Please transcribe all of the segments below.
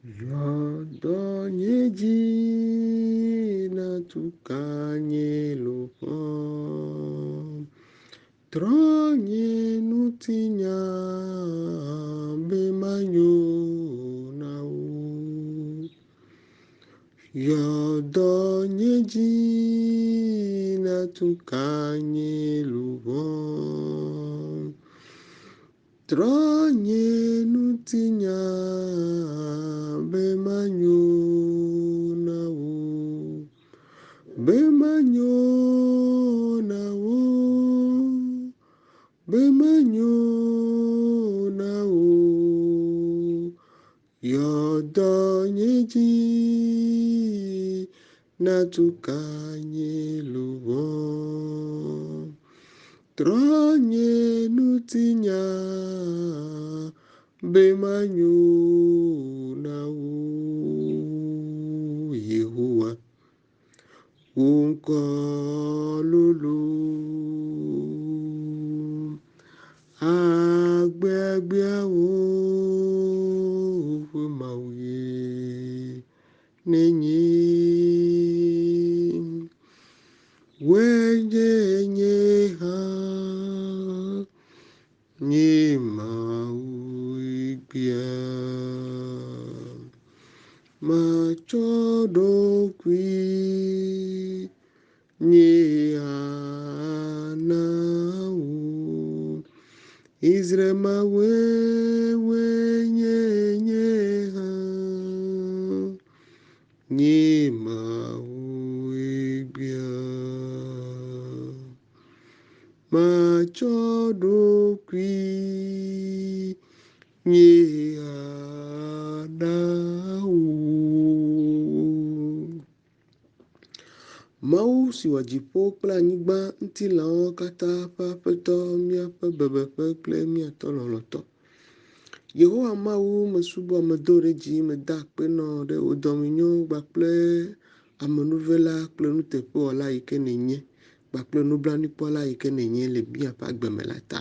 Yadonyeji na tukanye lupon Tronye nutinya bemanyo na u Yadonyeji na tukanye lupon Tronye nutinya bemanyo na wo bemanyo na wo bemanyo na wo yodonyeji natukanye luwo Tronye nutinya bemanyo na wo Yehowa unkolulu agbegbeawo mauye nenye wenye ha nye mauigbia machodokwi nye anawo Israel wewe nye ha nye mauigbia machodokwi nye anawo Mau si wadziƒo kple anyigba ŋutilãwo katã ƒe aƒetɔ míaƒe bebeƒe kple míatɔ lɔlɔ̃tɔ. Yehowa Mawu mesubɔ medo ɖe dzi meda akpe nɔ ɖe wò dɔmenyo kpakple amenuvela kple nuteƒewɔla yi ke nènye kpakple nublanuikpɔla yi ke nènye le míaƒe agbeme la ta.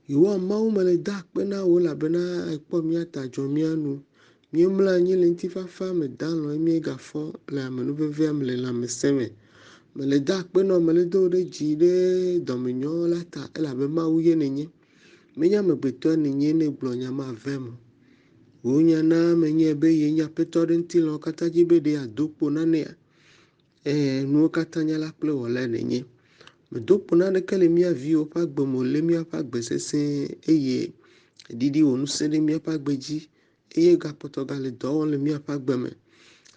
Yehowa Mawu mele da akpe na wò elabena ekpɔ mía ta dzɔ mía nu. Míemlɔ anyi le ŋutifafa me da alɔ míegafɔ le amenuvevea me le lãmesẽ me. Mele da akpe nɔ mele do ɖe dzi ɖe dɔmenyo la ta elabe Mawu ye nènye. Menye amegbetɔ nènye ne gblɔ nya ma ve mo. Wò nya na menye be ye nye aƒetɔ ɖe ŋutilãwo katã dzi be ɖe ado kpo nanea. Nuwo katã nya la kple wɔlae nènye. Medo kpo naneke le mía viwo ƒe agbe me le míaƒe agbe sesẽ eye ɖiɖi wò ŋusẽ ɖe míaƒe agbe dzi eye gakpɔtɔ gale dɔ wɔm le míaƒe agbe me.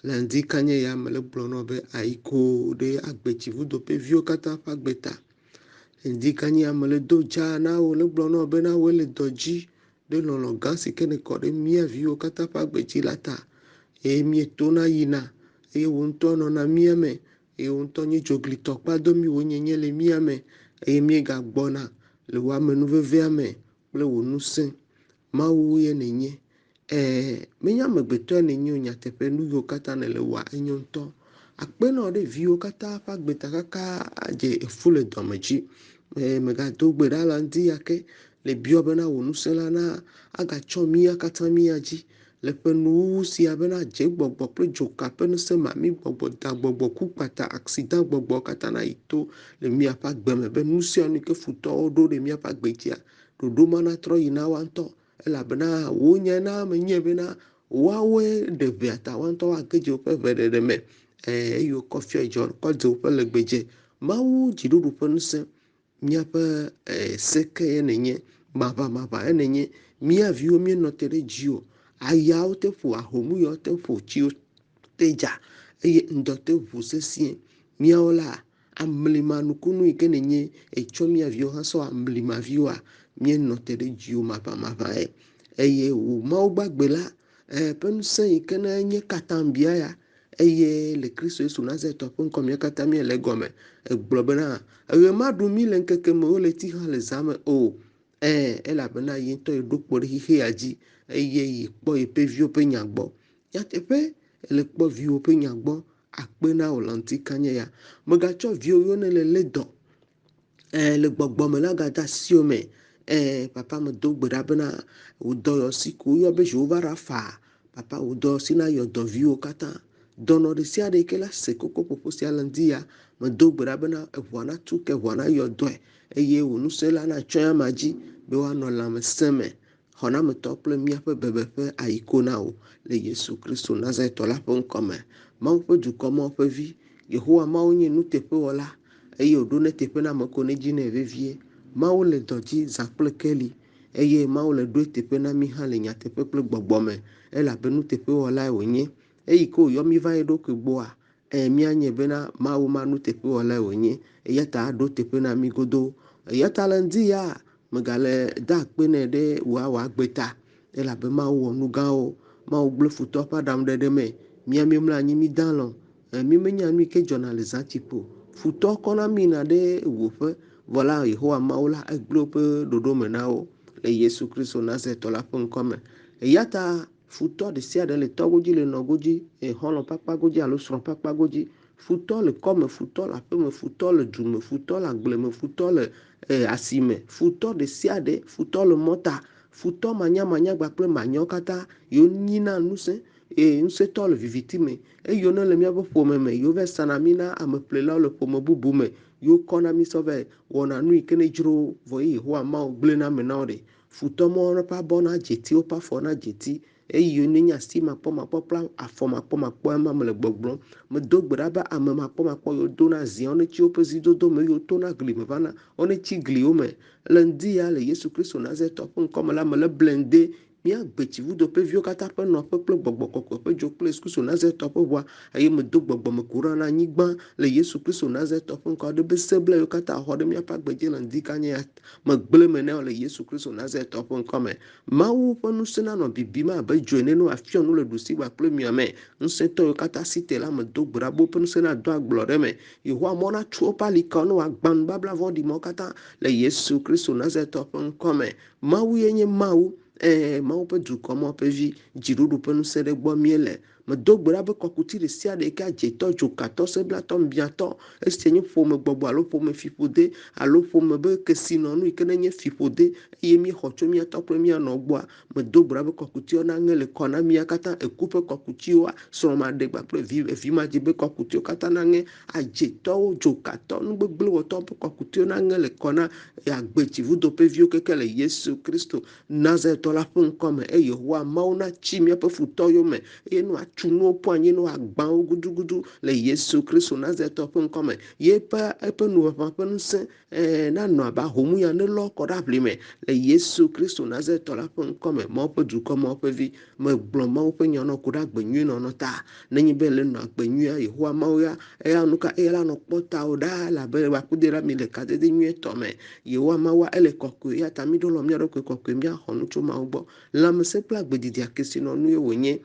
Le ŋdi kanye ya mele gblɔ nɔ be ayiko ɖe agbetsivudo ƒe viwo katã ƒe agbe ta. Ŋdi kanye ya mele do dza na wo le gblɔ nɔ be na wo le dɔ dzi ɖe lɔlɔ̃ gã si ke nekɔ ɖe mía viwo katã ƒe agbe dzi la ta. Eye míetona yina eye wò ŋutɔ nɔna mía me eye wò ŋutɔ nye dzoglitɔ kpadomi wò nyenye le mía me eye míegagbɔna le wò amenuvevea me kple wò ŋusẽ. Mawu ye nènye. Menye amegbetɔ nènye o nyateƒe nu yiwo katã nèle wɔa enyo ŋutɔ. Akpe nɔ ɖe viwo katã ƒe agbe ta kaka adze efu le dɔme dzi. Megado gbe ɖa le ŋdi yake le biɔ bena wò ŋusẽ la na agatsɔ mía katã mía dzi le ƒe nuwuwu sia bena dze gbɔgbɔ kple dzoka ƒe ŋusẽ mami gbɔgbɔ da gbɔgbɔ ku kpata accident gbɔgbɔ katã na yi to le míaƒe agbe me be nu sia nu ke futɔwo ɖo ɖe míaƒe agbe dzia ɖoɖo ma natrɔ yi na wa ŋutɔ elabena wò nya na menye bena woawoe ɖe ʋea ta wa ŋutɔ woage dze woƒe ʋeɖeɖe me eye wokɔ fiɔ dzɔ kɔ dze woƒe legbedze. Mawu dziɖuɖu ƒe ŋusẽ míaƒe seke ye nenye maʋamaʋã ye nenye mía viwo míenɔ te ɖe dziwò ayawo te ƒo ahomu yawo te ƒo tsiwo te dza eye ŋdɔ te ʋu sesĩe. Míawo la amlima nukunu yi ke nenye etsɔ mía viwo hã sɔ amlima viwoa míenɔ te ɖe dziwò maʋamaʋãe eye wò Mawu gbagbe la ƒe ŋusẽ yi ke nenye katãmbia ya eye le Kristo Yesu Nazaretɔ ƒe ŋkɔ mía katã míele egɔme egblɔ bena ɣe maɖu mí le ŋkeke me wole ti xa le zã me o elabena ye ŋutɔ yeɖo kpo ɖe xixea dzi eye yi kpɔ yeƒe viwo ƒe nya gbɔ. Nyateƒe ele kpɔ viwo ƒe nya gbɔ akpe na wò le ŋdi kanye ya. Megatsɔ viwo yiwo ne le lé dɔ le gbɔgbɔme la gade asiwò me. Papa medo gbe ɖa bena wò dɔyɔsi ke woyɔ be Jehovah Rapha papa wò dɔ si na yɔ dɔviwo katã. Dɔnɔ ɖe sia ɖe ke la se koko ƒoƒo sia le ŋdi ya, medo gbe ɖa bena eʋua na tu ke eʋua na yɔ dɔe eye wò ŋusẽ la na tsyɔ ama dzi be woanɔ lãmesẽ me. Xɔnametɔ kple míaƒe bebeƒe ayiko na wò le Yesu Kristo Nazaretɔ la ƒe ŋkɔ me. Mawu ƒe dukɔ, Mawu ƒe vi, Yehowa Mawu nye nuteƒewɔla eye wòɖo ne teƒe na ame ko ne dzi nɛ vevie. Mawu le dɔ dzi zã kple keli eye Mawu le ɖoe teƒe na mí hã le nyateƒe kple gbɔgbɔ me elabe nuteƒewɔlae wònye. Eyi ke wòyɔ mí va ye ɖokui gbɔa, míanye bena Mawu ma nuteƒewɔlae wònye eya ta aɖo teƒe na mí godoo. Eya ta le ŋdi ya megale da akpe nɛ ɖe wòawɔ agbe ta elabe Mawu wɔ nu gãwo. Mawu gblẽ futɔ ƒe aɖaŋuɖeɖe me. Mía míemlɔ anyi mí dã alɔ. Mí menya nu yi ke dzɔna le zã tsiƒo. Futɔ kɔna mí yina ɖe wuƒe vɔ la Yehowa Mawu la egblẽ woƒe ɖoɖo me na wo le Yesu Kristo Nazaretɔ la ƒe ŋkɔ me. Eya ta futɔ ɖe sia ɖe le tɔgbo dzi le nɔgo dzi, xɔlɔ̃ ƒe akpa godzi alo srɔ̃ ƒe akpa godzi. Futɔ le kɔme, futɔ le aƒeme, futɔ le du me, futɔ le agble me, futɔ le asime, futɔ ɖe sia ɖe, futɔ le mɔta, futɔ manyamanya kpakple manyawo katã yewo nyina ŋusẽ. Ŋusẽtɔ le viviti me. Eyiwo ne le míaƒe ƒome me, yewo va sana mí na ameƒlelawo le ƒome bubu me. Yewo kɔna mí sɔ va wɔna nu yi ke ne dzro vɔ ye Yehowa Mawu gblẽ na me na wo ɖe. Futɔ mawo ƒe abɔ na dzeti, woƒe afɔ na dzeti. Eyiwo nenye asi makpɔmakpɔ kple afɔ makpɔmakpɔ ema me le gbɔgblɔm. Medo gbe ɖa be ame makpɔmakpɔ yiwo dona zia, wo netsi woƒe zidodo me, yiwo tona gli me vana, wo netsi gliwo me. Le ŋdi ya le Yesu Kristo Nazaretɔ ƒe ŋkɔ me la me le blem de míagbe tsivudo ƒe viwo katã ƒe nɔƒe kple gbɔgbɔ kɔkɔe ƒe dzo kple Yesu Kristo Nazaretɔ ƒe ʋua eye medo gbɔgbɔme ku ɖa na anyigba le Yesu Kristo Nazaretɔ ƒe ŋkɔ ɖe be sebla yiwo katã xɔ ɖe míaƒe agbe dzi le ŋdi kanye ya megblẽ me na wo le Yesu Kristo Nazaretɔ ƒe ŋkɔ me. Mawu ƒe ŋusẽ nanɔ bibim abe dzo ene ne wòafiɔ nu le ɖusigba kple miame. Ŋusẽtɔ yiwo katã si te la medo gbe ɖa be woƒe ŋusẽ na do agblɔ ɖe me. Yehowa Mawu na tso woƒe alikawo ne wòagbã nubabla vɔ̃ɖi mawo katã le Yesu Kristo Nazaretɔ ƒe ŋkɔ me. Mawu ye nye Mawu. Mawu ƒe dukɔ, Mawu ƒe vi, dziɖuɖu ƒe ŋusẽ ɖe gbɔ míele. Medo gbe ɖa be kɔkuti ɖe sia ɖe ke adzetɔ, dzokatɔ, seblatɔ, mbiatɔ, esie nye ƒome gbɔgbɔ alo ƒome fiƒode alo ƒome be kesinɔnu yi ke nenye fiƒode eye míexɔ tso míatɔ kple míanɔ gbɔa, medo gbe ɖa be kɔkutiwo naŋe le kɔ na mía katã, eku ƒe kɔkutiwo, srɔ̃maɖegba kple evimadzi be kɔkutiwo katã naŋe, adzetɔwo, dzokatɔ, nugbegblẽwɔtɔwo ƒe kɔkutiwo naŋe le kɔ na agbetsivudo ƒe viwo keke le Yesu Kristo Nazaretɔ la ƒe ŋkɔ me. Eye Yehowa Mawu na tsi míaƒe futɔ yiwo me eye ne wòatu nuwo ƒu anyi, ne wòagbã wo gudugudu le Yesu Kristo Nazaretɔ ƒe ŋkɔ me. Ye eƒe nuʋeʋã ƒe ŋusẽ nanɔ abe ahomu ya ne lɔ kɔ ɖe aʋli me le Yesu Kristo Nazaretɔ la ƒe ŋkɔ me. Mawu ƒe dukɔ, Mawu ƒe vi, megblɔ Mawu ƒe nya nɔ ku ɖe agbe nyui nɔnɔ ta. Nenye be le nɔ agbe nyuia, Yehowa Mawu ya eya nu ka eya la nɔ kpɔ tawò ɖaa elabe wòakude ɖa mi le kadede nyuietɔ me. Yehowa Mawu ele kɔkɔe eya ta mí ɖo lɔ mía ɖokui kɔkɔe míaxɔ nu tso Mawu gbɔ. Lãmesẽ kple agbedidi kesinɔnuwo wònye.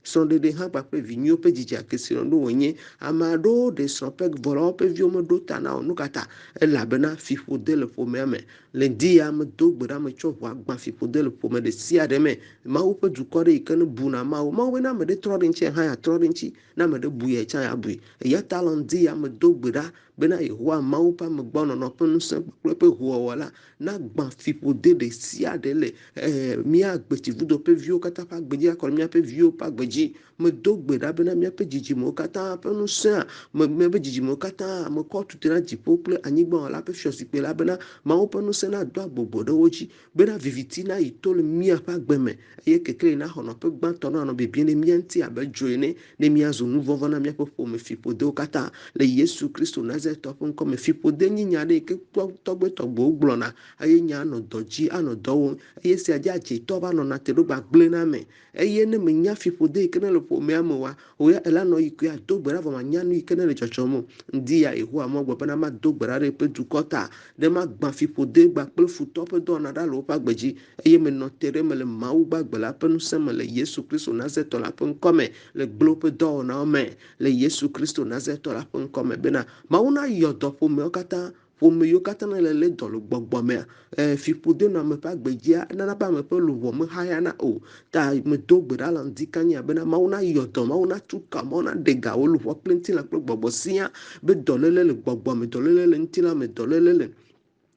Srɔ̃ɖeɖe hã kpakple vinyuiwo ƒe dzidzi kesinɔnu wònye. Ame aɖewo ɖe srɔ̃ ƒe vɔlawo ƒe viwo meɖo ta na o nu ka ta elabena fiƒode le ƒomea me. Le ŋdi ya medo gbe ɖa metsɔ ʋua gbã fiƒode le ƒome ɖe sia ɖe me. Mawu ƒe dukɔ ɖe yi ke ne buna Mawu. Mawu be ne ame ɖe trɔ ɖe eŋuti hã yeatrɔ ɖe eŋuti, ne ame ɖe bui tsã yeabui. Eya ta le ŋdi ya medo gbe ɖa bena Yehowa Mawu ƒe amegbɔnɔnɔ ƒe ŋusẽ kple eƒe ʋuwɔwɔ la nagbã fiƒode ɖe sia ɖe le mía agbetsivudo ƒe viwo katã ƒe agbe dzi akɔ míaƒe viwo ƒe agbe dzi. Medo gbe ɖa bena míaƒe dzidzimewo katã ƒe ŋusẽa, míaƒe dzidzimewo katã mekɔ tutu na dziƒo kple anyigba wɔ la ƒe fiɔzikpui la bena Mawu ƒe ŋusẽ nado agbogbo ɖe wo dzi bena viviti nayi to le míaƒe agbe me eye kekeli naxɔ nɔƒe gbãtɔ nanɔ bibim ɖe mía ŋuti abe dzo ene ne míazu nu vɔ̃ na míaƒe ƒome fiƒodewo katã le Yesu Kristo Nazaretɔ ƒe ŋkɔ me. Fiƒode nye nya ɖe yi ke tɔgbetɔgbewo gblɔna eye nya anɔ dɔ dzi anɔ dɔ wɔm eye esia dzi adzetɔ va nɔna te ɖo gbagblẽ na me eye ne menya fiƒode yi ke ne le ƒomea me wa, oya ela nɔ yi ke ado gbe ɖa vɔ manya nu yi ke ne le dzɔdzɔm o. Ŋdi ya Yehowa Mawu gblɔ bena mado gbe ɖa ɖe eƒe dukɔ ta ne magbã fiƒode kpakple futɔ ƒe dɔwɔna ɖa le woƒe agbe dzi eye menɔ te ɖe me le Mawu gbagbe la ƒe ŋusẽ me le Yesu Kristo Nazaretɔ la ƒe ŋkɔ me le gblẽ woƒe dɔwɔnawo me le Yesu Kristo Nazaretɔ la ƒe ŋkɔ me bena Mawu nayɔ dɔ ƒomewo katã. Ƒome yiwo katã ne le lé dɔ le gbɔgbɔ mea, fiƒode nɔ ame ƒe agbe dzia enana be ame ƒe luʋɔ mehayana o. Ta medo gbe ɖa le ŋdi kanya bena Mawu nayɔ dɔ, Mawu natu ka, Mawu naɖe ga wo luʋɔ kple ŋutilã kple gbɔgbɔ sia be dɔléle le gbɔgbɔ me, dɔléle le ŋutilã me, dɔléle le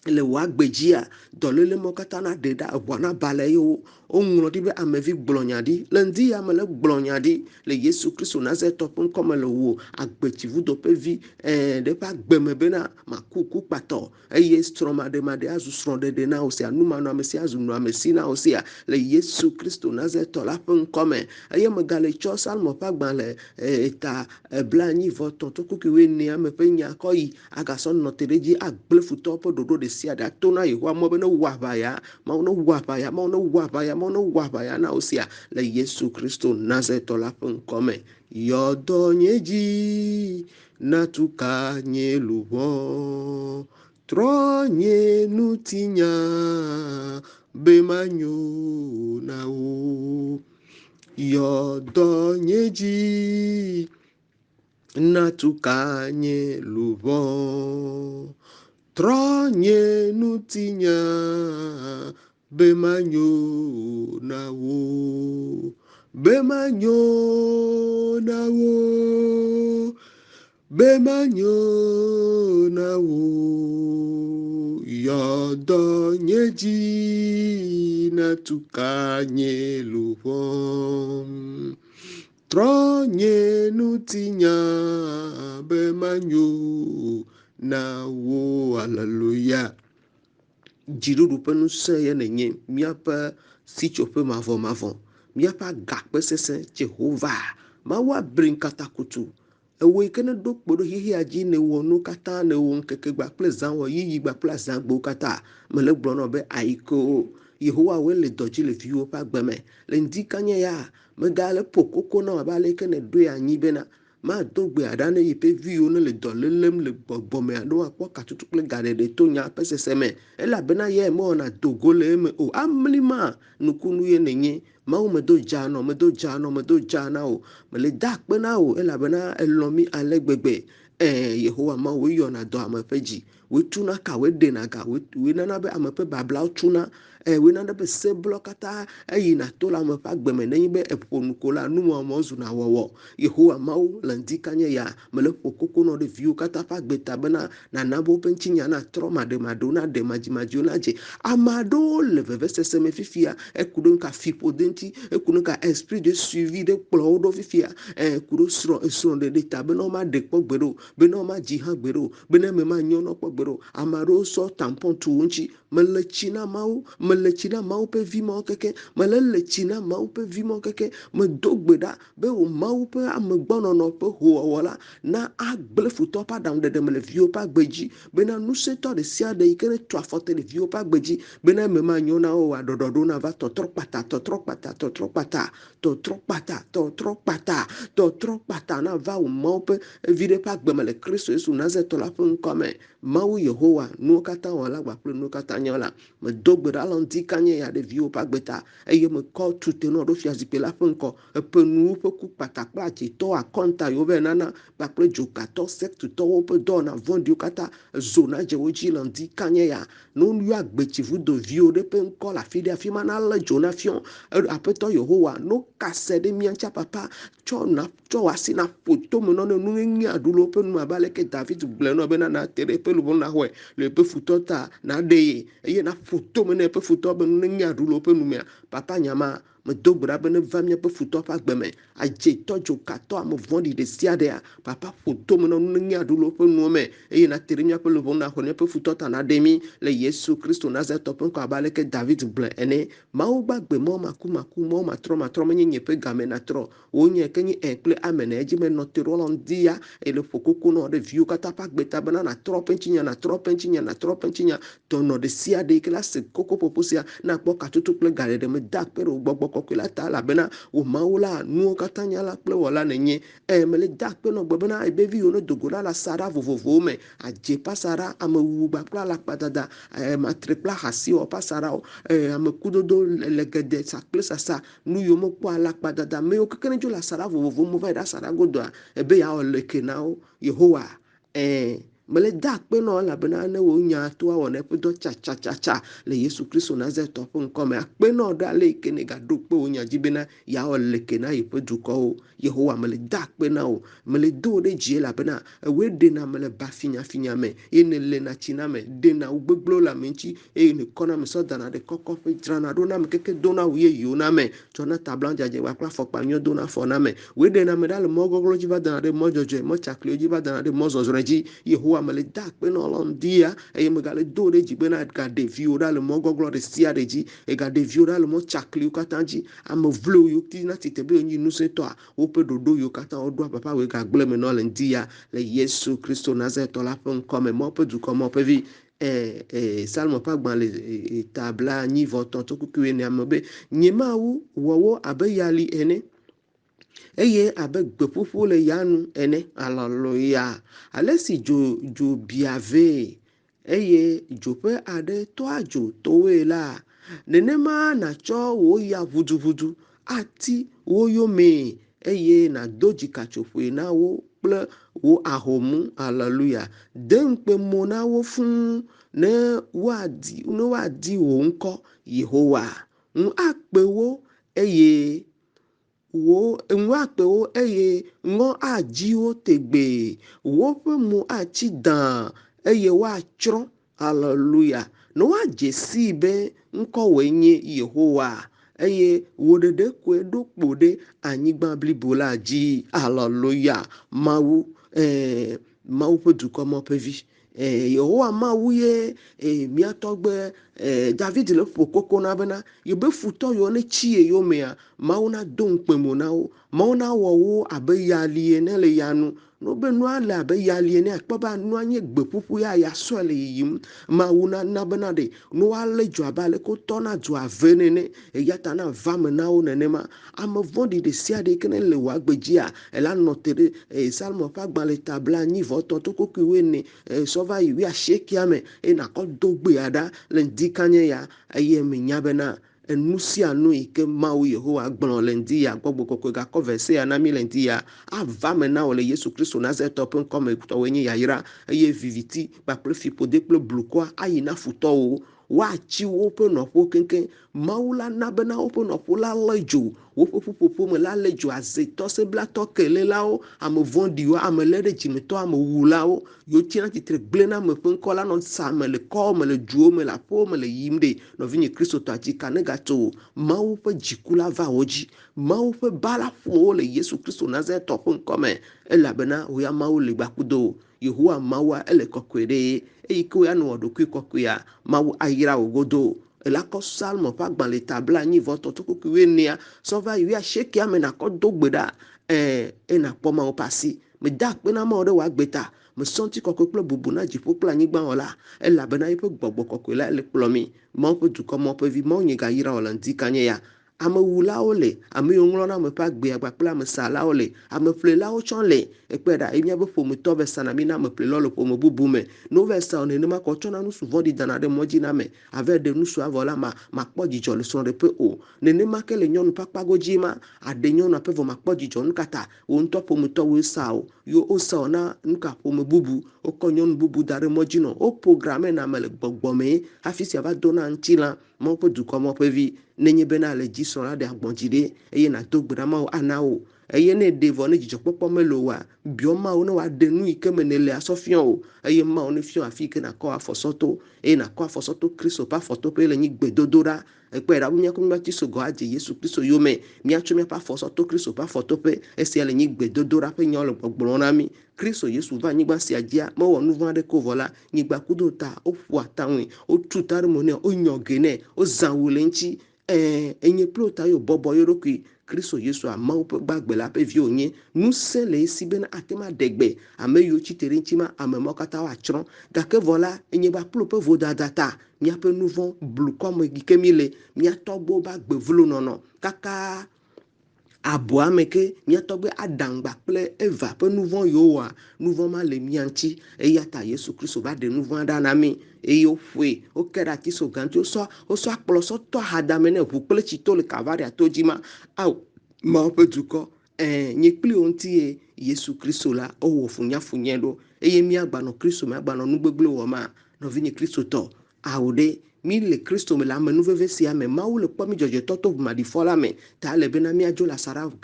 le wagbedzia dɔléle mɔ katã na ɖe ɖa eʋua na ba le yewo woŋlɔ ɖi be amevi gblɔnya ɖi le ŋdi ya me le gblɔnya ɖi le Yesu Kristo Nazaretɔ ƒe ŋkɔme le wo agbetivudo ƒe vi ɖe ƒe agbeme bena maku ku kpatɔ eye srɔ̃maɖemaɖe azu srɔ̃ɖeɖe na wo sia numanɔamesi azu nɔamesi na wo sia le Yesu Kristo Nazaretɔ la ƒe ŋkɔme eye megale tsɔ Salmo ƒe agbalẽ eta 89 to kuku 14 me ƒe nya kɔ yi agasɔ nɔ te ɖe dzi agble futɔwo ƒe ɖoɖo ɖe sia ɖe to na Yehowa mɔ be ne wɔ aʋaya Mawu ne wɔ aʋaya Mawu ne wɔ aʋaya Mawu ne wɔ aʋaya na wo sia le Yesu Kristo Nazaretɔ la ƒe ŋkɔme yɔdɔ nye dzi natuka nye luʋɔ trɔ nye nutinya be manyo na wo yɔdɔ nye dzi natuka nye luʋɔ trɔ nye nutinya be manyo na wo be manyo na wo be manyo na wo yɔdɔ nye dzi natuka nye luʋɔ trɔ nye nutinya be manyo na wo haleluya dziɖuɖu ƒe ŋusẽ ye nenye míaƒe sitsoƒe mavɔmavɔ míaƒe agakpe sesẽ Jehova Mawu abri katakutu ewo yi ke ne ɖo kpo ɖo xixia dzi ne wɔ nu katã ne wɔ ŋkeke gba kple zã wɔ yiyi gba kple azãgbewo katã mele gblɔ nɔ be ayiko Yehowa woe le dɔ dzi le viwo ƒe agbeme le ŋdi kanye ya megale ƒo koko na abe ale yi ke ne ɖoe anyi bena mado gbe aɖa ne yiƒe viwo ne le dɔ lelem le gbɔgbɔme aɖo akpɔ katutu kple gaɖeɖe to nya ƒe sese me elabena ye mewɔna dogo le eme o amlima nukunu ye nenye Mawu medo dza nɔ medo dza nɔ medo dza na o mele da akpe na o elabena elɔ mi ale gbegbe Yehowa Mawu yɔna dɔ ame ƒe dzi wotuna ka woɖena ga wonana be ame ƒe bablawo tuna wonana be seblɔ katã eyina to le ame ƒe agbeme nenye be eƒo nu ko la numɔmɔ zuna wɔwɔ Yehowa Mawu le ŋdi kanye ya mele ƒo koko nɔ ɖe viwo katã ƒe agbe ta bena nana be woƒe ŋutinya natrɔ maɖemaɖewo naɖe madzimadziwo nadze ame aɖewo le vevesese me fifia eku ɖe ka fiƒode ŋuti eku ɖe ka esprit de suivi ɖe kplɔ wo ɖo fifia ku ɖo srɔ̃ɖeɖe ta bena womaɖe kpɔ gbe ɖo bena womadzi hã gbe ɖo bena eme manyɔ nɔ kpɔ gbe ɖo ame aɖewo sɔ tampon tu wo ŋuti mele tsi na Mawu ƒe vi mawo keke mele le tsi na Mawu ƒe vi mawo keke medo gbe ɖa be wo Mawu ƒe amegbɔnɔnɔ ƒe hoowɔwɔ la na agble futɔ ƒe aɖaŋuɖeɖe me le viwo ƒe agbe dzi bena nusẽtɔ ɖe sia ɖe yi ke ne tu afɔ te le viwo ƒe agbe dzi bena eme manyɔ na wo oa ɖɔɖɔɖo nava tɔtrɔ kpata tɔtrɔ kpata tɔtrɔ kpata tɔtrɔ kpata tɔtrɔ kpata tɔtrɔ kpata nava wo Mawu ƒe vi ɖe ƒe agbe me le Kristo Yesu Nazaretɔ la ƒe ŋkɔme Mawu Yehowa nuwo katã wɔla gba kple nuwo katã nye la medo gbe ɖa le ŋdi kanye ya ɖe viwo ƒe agbe ta eye mekɔ tutenɔ ɖo fiazikpui la ƒe ŋkɔ eƒe nuwo ƒe ku kpata kple adzetɔwo akɔnta yiwo vɛ nana kpakple dzokatɔ sektitɔwo ƒe dɔwɔna vɔ̃ɖiwo katã zo na dze wo dzi le ŋdi kanye ya ne woyɔ agbetsivudo viwo ɖe ƒe ŋkɔ le afi ɖe afi ma nalé dzo na fiɔ aƒetɔ Yehowa no kase ɖe mía ŋuti papa tsɔ asi na ƒo tome nɔ ne nu ŋeŋe aɖu le woƒe nu abe aleke David gblɔ nɔ bena na te ɖe eƒe luʋɔ na xɔe le eƒe futɔ ta na ɖe ye eye na ƒo tome ne eƒe futɔ be nu ŋeŋe aɖu le woƒe nu mea papa nyama medo gbe ɖa be ne va míaƒe futɔ ƒe agbe me adzetɔ dzokatɔ ame vɔ̃ɖi ɖe sia ɖea papa ƒo tome nɔ nu ŋeŋe aɖu le woƒe nuwo me eye na te ɖe míaƒe luʋɔ na xɔ míaƒe futɔ ta na ɖe mí le Yesu Kristo Nazaretɔ ƒe ŋkɔ abe aleke David gblɔ ene Mawu gbagbe mɔ makumaku mɔ matrɔmatrɔ menye nye ƒe game natrɔ wonye ke nye kple amen edzi menɔ te ɖo le ŋdi ya ele ƒo koko nɔ ɖe viwo katã ƒe agbe ta bena natrɔ ƒe ŋutinya natrɔ ƒe ŋutinya natrɔ ƒe ŋutinya dɔnɔ ɖe sia ɖe yi ke la se koko ƒoƒo sia nakpɔ katutu kple gaɖeɖe me da akpe ɖe wo gbɔgbɔ kɔkɔe la ta elabena wo Mawu la nuwo katã nyala kple wɔla nenye mele da akpe nɔ gbe bena ebe viwo ne dogo ɖa le asaɖa vovovowo me adze ƒe asaɖa amewuwu gba kple alakpadada matre kple ahasiwɔ ƒe asaɖawo amekudodo le geɖe sa kple sasa nu yiwo mekpɔ alakpadada ame yiwo keke ne dzo le asaɖa vovovowo me va yi ɖe asaɖa godoa ebe yeawɔ leke na wo Yehowa mele da akpe na elabena ne wo nya to awɔ ne ƒe dɔ tsa le Yesu Kristo Nazareth ƒe ŋkɔme. Akpe na ɖe ale yike ne gaɖo kpe wo nya dzi bena yeawɔ leke na yeƒe dukɔwo. Yehowa mele da akpe na wo, mele do wo ɖe dzi elabena ewoe ɖena me le ba finyafinya me eye ne le na tsi na me ɖena wo gbegblẽwo le ame ŋuti eye ne kɔna me sɔ dana ɖe kɔkɔ ƒe dzrana ɖo na me keke dona wu yeyewo na me tsɔna tabla dzadze kpakple afɔkpa nyuie dona afɔ na me. Woe ɖena me ɖa le mɔ gɔglɔ dzi va dana ɖe mɔ dzɔdzɔe, mɔ tsakliwo dzi va dana ɖe mɔ zɔzrɔ̃ dzi. Yehowa mele da akpe na wo ŋdia eye megale do wo ɖe dzi bena gaɖe viwo ɖa le mɔ gɔglɔ ɖe sia ɖe dzi, egaɖe viwo ɖa le mɔ tsakliwo katã dzi. Ame vlo yiwo tina tite be wonyi ŋusẽtɔa woƒe ɖoɖo yiwo katã woɖoa papa wo gagblẽ me nɔ le ŋdia le Yesu Kristo Nazareth la ƒe ŋkɔme. Mɔ ƒe dukɔ mɔ ƒe vi Salmo ƒe agbalẽ tabla 8 to kuku ene ame be nyemawu wɔwo abe yali ene eye abe gbeƒuƒu le yanu ene. Haleluya. Ale si dzo bia vɛ eye dzoƒe aɖe tɔa dzo towoe la, nenema natsɔ wo ya ʋuduʋudu ati wo yome eye nado dzikatsoƒoe na wo kple wo ahomu. Haleluya. De ŋukpe mo na wo fũu ne woadi wo ŋkɔ Yehowa. Ŋu akpe wo eye ŋɔ adzi wo tegbe. Woƒe mo atsi dãa eye woatsrɔ̃. Haleluya. Ne woadze si be ŋkɔwoe nye Yehowa eye wo ɖeɖe koe ɖo kpo ɖe anyigba blibo la dzi. Haleluya. Mawu ƒe dukɔ mɔ ƒe vi. Yehowa Mawu ye mía tɔgbe David le ƒo koko na bena yebe futɔ yiwo ne tsi ye yomea, Mawu na do ŋukpe mo na wo. Mawu na wɔ wo abe yali ene le yanu. No be nua le abe yali ene akpɔ be nua nye gbeƒuƒu ya yasɔe le yiyim. Mawu na bena ɖe no woalé dzo abe aleke wotɔna dzo ave nene eya ta na va me na wo nenema. Ame vɔ̃ɖi ɖe sia ɖe yike ne le wò agbe dzia ela nɔ te ɖe Salmo ƒe agbalẽ tabla 9 to kuku 4 sɔ va yi 19 me eye nakɔ do gbea ɖa le ŋdi kanye ya eye menya bena enu sia nu yike Mawu Yehowa gblɔ le ŋdi ya gbɔgbɔ kɔkɔe gakɔ verse ya na mi le ŋdi ya ava me na wo le Yesu Kristo Nazareth ƒe ŋkɔme tɔwoe nye yayra eye viviti kpakple fiƒode kple blukɔa ayi na futɔwo. Woatsi woƒe nɔƒewo keŋkeŋ. Mawu la na bena woƒe nɔƒewo la lé dzo. Woƒe ƒuƒoƒo me la lé dzo azetɔ seblatɔ kelélawo, ame vɔ̃ɖiwo, ame lé ɖe dzimetɔ, ame wulawo yiwo tsia tsitre gblẽ na ame ƒe ŋkɔ la nɔ sa me le kɔwo me le duwo me le aƒewo me le yim ɖe nɔvinye kristotɔ adzika ne gatso Mawu ƒe dziku la va wo dzi. Mawu ƒe ba la ƒo wo le Yesu Kristo Nazareth ƒe ŋkɔme elabena woya Mawu le gbakudo. Yehowa Mawua ele kɔkɔe ɖe eye ke woya nɔ ɖokui kɔkɔea Mawu ayra wo godo. Ela kɔ Salmo ƒe agbalẽ tabla 9 to kuku 4 sɔ va yi 19 me nakɔ do gbe ɖa nakpɔ Mawu ƒe asi. Meda akpe na Mawu ɖe wò agbe ta. Mesɔ ŋuti kɔkɔe kple bubu na dziƒo kple anyigba wɔ la elabena eƒe gbɔgbɔ kɔkɔe la le kplɔ mi. Mawu ƒe dukɔ mɔ ƒe vi. Mawu nye gayra wo le ŋdi kanye ya. Amewulawo le, ame yiwo ŋlɔna ame ƒe agbea kpakple amesalawo le, ameƒlelawo tsɔ le. Ekpe ɖa ye míabe ƒometɔ va sana mi na ameƒlelawo le ƒome bubu me. No va sa nenema kɔ tsɔna nusu vɔ̃ɖi dana ɖe mɔ dzi na me. Ave ɖe nusu avɔ la makpɔ dzidzɔ le srɔ̃ɖeƒe o. Nenema ke le nyɔnu ƒe akpa godzi ma aɖe nyɔnua ƒe vɔ makpɔ dzidzɔ nu ka ta wo ŋutɔ ƒometɔ wo sa o. Yo wo sa o na nuka ƒome bubu. Wokɔ nyɔnu bubu da ɖe mɔ dzi nɔ. Wo programme na me le gbɔgbɔme hafi sia va do na ŋutilã. Mawu ƒe dukɔ mɔ ƒe vi. Nenye bena le dzi srɔ̃ la ɖe agbɔ̃dzi ɖe eye nado gbe ɖa Mawu ana wo. Eye ne ɖe vɔ ne dzidzɔkpɔkpɔ mele oa, biɔ Mawu ne wòaɖe nu yike me ne le asɔ fiɔ o eye Mawu ne fiɔ afi yike nakɔ afɔsɔto eye nakɔ afɔsɔto Kristo ƒe afɔtoƒe le nyi gbedodoɖa. Ekpe ɖa be míakɔ míati sɔgɔ adze Yesu Kristo yome. Míatsɔ míaƒe afɔsɔto Kristo ƒe afɔtoƒe esia le nyi gbedodoɖa ƒe nyawo le gbɔgblɔm na mi. Kristo Yesu va anyigba sia dzia mewɔ nu vɔ̃ aɖeke vɔ la nyigba kudo ta woƒu ataŋui wotu ta ɖe mo nɛ wonyɔ ge nɛ wozã wu le ŋuti enye kple ta yo bɔbɔ yo ɖokui. Kristo Yesu Mawu ƒe gbagbe la ƒe vi wònye. Ŋusẽ le esi bena ate ma ɖe gbe ame yiwo tsitre ɖe ŋuti ma ame mawo katã woatsrɔ̃ gake vɔ la enye be akplo ƒe vodada ta míaƒe nu vɔ̃ blukɔme yi ke mi le míatɔgbewo be agbe vlo nɔnɔ kaka aboa me ke míatɔgbe Adam kple Eva ƒe nu vɔ̃ yiwo wɔa nu vɔ̃ ma le mía ŋuti eya ta Yesu Kristo va ɖe nu vɔ̃ ɖa na mi eye woƒoe woke ɖe ati so gã ŋuti wosɔ akplɔ sɔ tɔ ahadame ne ʋu kple tsito le Kavaria to dzi ma. Mawu ƒe dukɔ nye kpli onti Yesu Kristo la owo funya do eye mi agbano Kristo me agbano nugbegble wo ma no vinye Kristo to awde mi le Kristo me la me nuveve sia me ma le kpo mi jojo toto ma di fola me ta le bena mi ajo la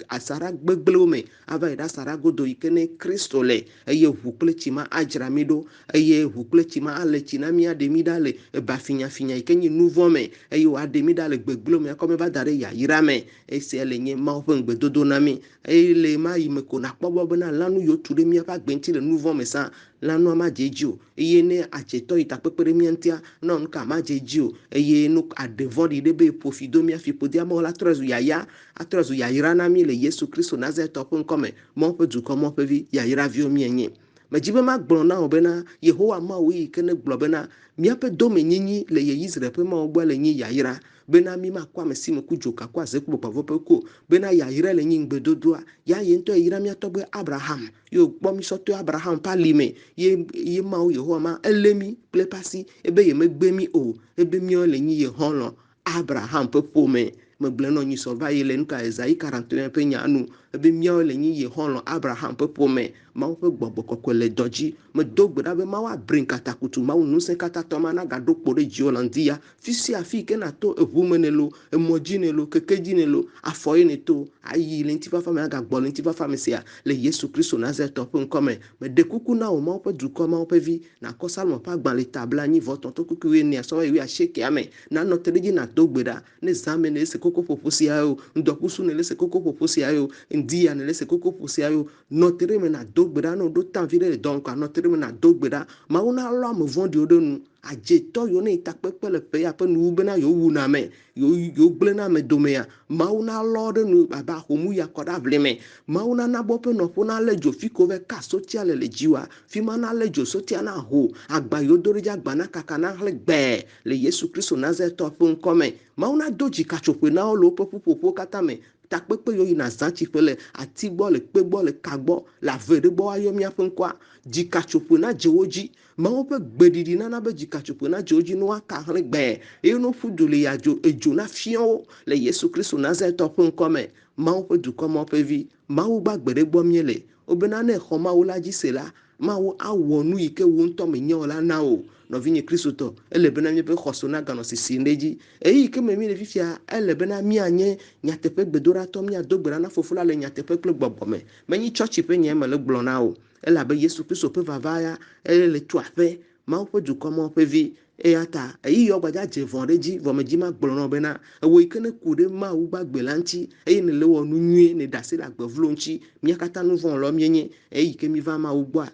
asara gbegble me ava ida sara godo ikene Kristo le eye hukle chima ajra mi do eye hukle chima ale china mi ade mi dale ba finya ikenye nuvo me eye wa ade mi dale gbegble me ko me va dare ya ira me ese le nye ma open gbedodo na mi le ma yi me ko na kpo bo na lanu yo tude mi pa gbenti le nuvo me sa lanu ama jeju eye ne acheto itapepere mi ntia non ka ma jeju eye no adevori debe profido mi afipodia mo la trezu ya ira na mi le Yesu Kristo Nazareth opun come mo pe du ko mo pe vi ya ira vi o mi enye majibe ma gbon na obena Yehowa ma wi kene globena mi ape do me nyinyi le ye Israel pe ma ogba le nyi ya ira bena mi ma kwa mesi me kujoka kwa ze kpo pavo pe ko bena ya ira le nyi ngbedodoa ya ye nto ira mi atogbe Abraham yo gbo mi so to Abraham pa lime ye ma o Yehowa ma elemi ple pasi ebe ye me gbe mi o ebe mi o le nyi ye honlo Abraham pe pome me bleno nyi so va ye le nka Isaïe 41 pe nyanu ebe mi o le nyi ye honlo Abraham pe pome ma pe gbogbo kokko le doji me dogbe da be ma wa bring katakutu ma unu se katato ma na ga do kpore jiolandia fisi afi ke na to evumenelo emojinelo kekejinelo afoye ne to ayi le ntifa fa me ga gbo le ntifa fa me sia le Yesu Kristo Nazareth pe nkome me de kuku na o ma pe duko ma pe vi na ko salmo pa gban le tabla ni voton to kuku we ni aso we asheke ame na no tereji na dogbe da ne zame ne se koko poposi ayo ndokusu ne le se koko poposi ayo ndia ne le se koko poposi ayo no tere me na dogbeda no do tan vire donc no tere me na dogbeda ma una lo am vondi odonu aje to yo ne takpepe le pe ya pe nu be na yo wu na me yo gble na me dome ya ma una lo de nu baba homu ya koda vleme ma una na bo pe no po na lejo fiko ve ka social le jiwa fi ma na lejo social na ho agba yo dorija agba na kaka na hle gbe le Yesu Kristo Nazareth to pe nkome ma una doji ka chokwe na lo popo kata me takpepe yo ina zanchi pele atigbo le pegbo le kagbo la vere bo ayo mi apen kwa jikachopo na jewoji ma o pe gbedidi na be jikachopo na jewoji no aka hre gbe e no fudule ya jo ejo na fion le Yesu Kristo Nazareth opun come ma o pe du come pe vi ma o gba gbere gbo miele obena na e ma o la jisela ma o awonu ike wo nto me nyola na o no vinye Kristo to elebena mi pe khosona gano sisi ndeji eyi ke me mi le fifia elebena mi anye nyatepe gbedora to mi adogbera na fofula le nyatepe kle gbobome menyi church pe nye me le gblona o ela be Yesu Kristo pe vavaya ele tuape ma o pe du komo pe vi eyata eyi yo gbaja je vonreji vomeji ma gblona bena ewo ikene kude ma u gbagbe lanti eyi ne le wonu nwie ne dase la gbevlo nchi mi akata nu von lo mienye eyi ke mi va ma u gba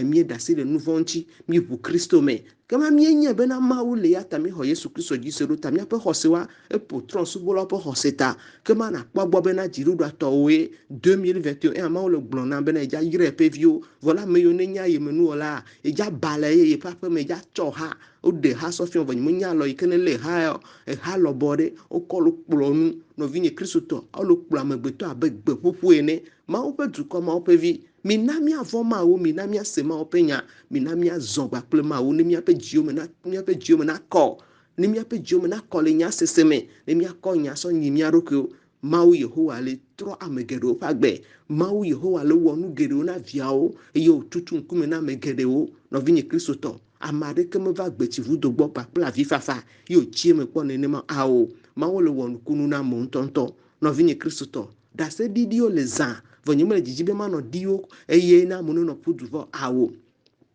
mi dase le nu von nchi mi bu Kristo me kama mienye bena ma u le yata mi ho Yesu Kristo ji seru ta mi ape hosewa e potron subola pe hoseta kama na kpagbo bena jiru do atowe 2021 ma u le gblona bena ja yire pe vio voilà me yo ne nya ye menu ola e ja bale ye papa me ja choha o de ha so fi onyi nya lo ikene le ha e ha lo bode o ko lo plonu no vinye Kristo to o lo pla megbeto abegbe popo ene ma o pe du ko ma o pe vi mi na mi avon ma o mi na mi ase ma o pe nya mi na mi azon gba ple ma o ni mi ape jio me na mi ape jio me na ko ni mi ape jio me na ko le nya seseme ni mi akọ nya so nyi mi aroko Mawu Yehowa le tro amegede pa gbe Mawu Yehowa le wonu gede na viao eyo tutu nkume na megede o no vinye Kristo to amade ke me va gbe ti vudo gbo pa pla vi fafa yo chie me po ne ma ao Mawu le wonu kunu na mo ntonto no vinye Kristo to da se didio le zan vonye me jijibe ma no dio eye na mo no pudu vo awo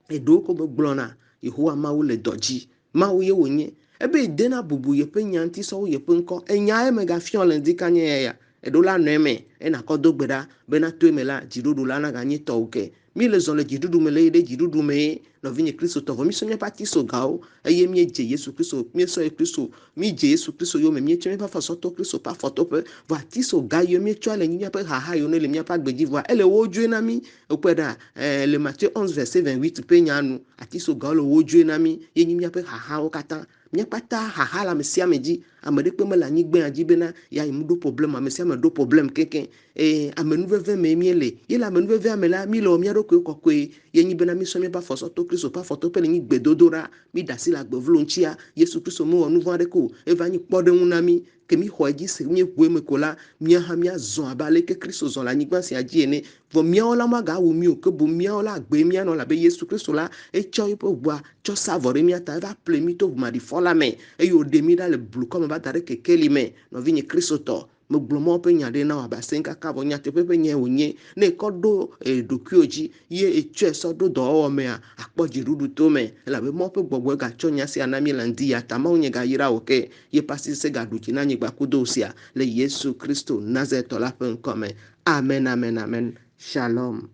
edo ko be glona Yehowa Mawu le doji Mawu ye wonye ebe dena bubu ye pe nyanti so ye pe nko enya e mega fion le dikanye ya edola neme na kodogbeda bena to mela jidudu la na ganye to uke mi le zon le jidudu mele de jidudu me no vinye Kristo to mi so nye pati so gao eye mi je Yesu Kristo mi so Kristo mi je Yesu Kristo yo me mi cheme pa so to Kristo pa foto pe va ti so ga yo mi cho le nya pe ha yo ne le mi pa gbeji vo ele woju na mi opeda le Matthieu 11 verset 28 pe nyanu ati so ga le woju na mi ye mi pa ha o kata mi pata ha la mesia meji ame ɖekpe mele anyigba dzi bena ya yi mu ɖo problem ame sia ame ɖo problem keŋkeŋ amenuveve me míele ye le amenuvevea me la mi le wɔ mía ɖokui kɔkɔe ye nyi bena mi sɔ míaƒe afɔsɔ to Kristo ƒe afɔtoƒe le nyi gbedodoɖa mi da asi le agbevlo ŋutia Yesu Kristo mewɔ nu vɔ̃ aɖeke o eva nyi kpɔɖeŋu na mi ke mi xɔ edzi se mi ʋue me ko la mía hã míazɔ abe aleke Kristo zɔ le anyigba sia dzi ene vɔ míawo la magawu mi o ke boŋ míawo la agbe míanɔ labe Yesu Kristo la etsɔ yiƒe ʋua tsɔ sa vɔ ɖe mía ta eva ƒle mi to ʋumaɖifɔ la me eye wòɖe mi ɖa le blukɔ me va da ɖe kekeli me nɔvinye Kristotɔ megblɔ mɔwo ƒe nya ɖe na wò abase kaka vɔ nyateƒe ƒe nya wònye ne ekɔ ɖo ɖokuiwo dzi ye etsɔe sɔ ɖo dɔwɔwɔ mea akpɔ dziɖuɖu to me elabe mɔwo ƒe gbɔgbɔe gatsɔ nya sia na mi le ŋdi ya ta Mawu nye gayra wò ke ye ƒe asi sese gaɖu dzi na anyigba kudo sia le Yesu Kristo Nazaretɔ la ƒe ŋkɔ me amen amen amen shalom.